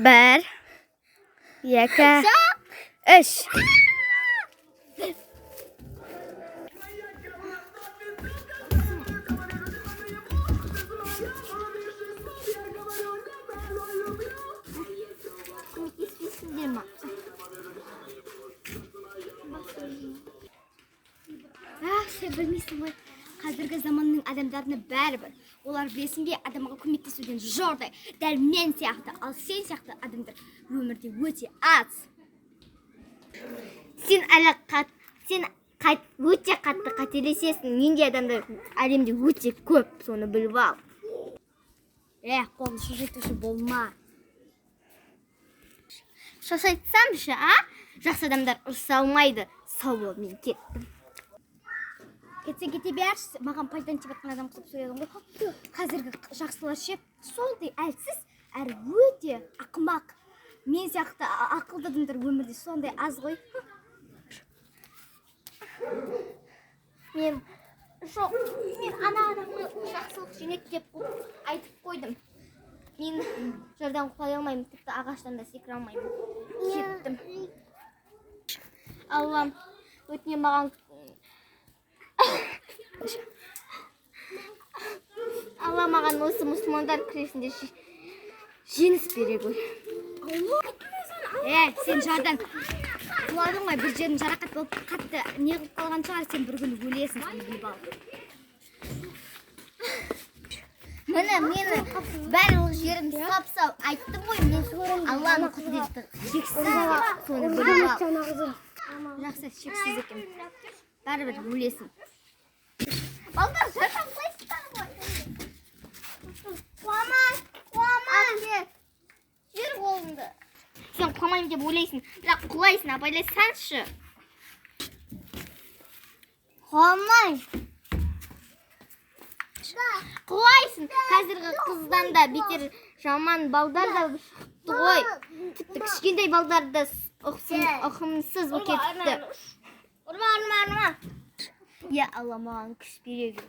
Bir, iki, üç. Sen bilmейсің ғой, қазіргі заманның адамдарына бәрібір. Олар білесің бе, адамға көмектесуден жордай. Дәл мен сияқты, ал сен сияқты адамдар өмірде өте аз. Сен өте қатты қателесесің. Менде адамдар әлемде өте көп, соны біліп ал. Қолды шошайтушы болма. Шошайтсамшы, жақсы адамдар ұрыса алмайды. Сау бол, мен кеттім. Кете берші, маған пайдан тиіп жатқан адам қылып сөйледің ғой. Қазіргі жақсылар ше, солдай әлсіз, әрі өте ақымақ. Мен сияқты ақылды адамдар өмірде сондай аз ғой. Мен ана адамға жақсылық жөнет деп айтып қойдым. Мен жерден құлай алмаймын, тіпті ағаштан да секіре алмаймын. Кеттім. Аллам, өтіне маған Алла маған осы мұсылмандар күресінде жеңіс бере ғой. Сен жардан құладың ғой, бір жерің жарақат болып қатты не қылып қалған шығар, сен бір күні өлесің, сен біліп ал. Мені барлық жерім сап-сау айттым ғой, мен Алланың құдіреті шексіз деп, соны біліп ал. Жақсы, шексіз екен. Бәрібір өлесің. Балдар, жардан құлайсыздар ғой. Құламай. Жер қолыңды. Сен құламайым деп ойлайсың, бірақ құлайсың, абайлайсаңшы. Құламай. Құлайсың. Қазіргі қыздан да бетер жаман балдар да шықты ғой. Тіпті кішкентай балдар да ұқымсыз болып кетті. Ұрма. Я Алла маған күш береді.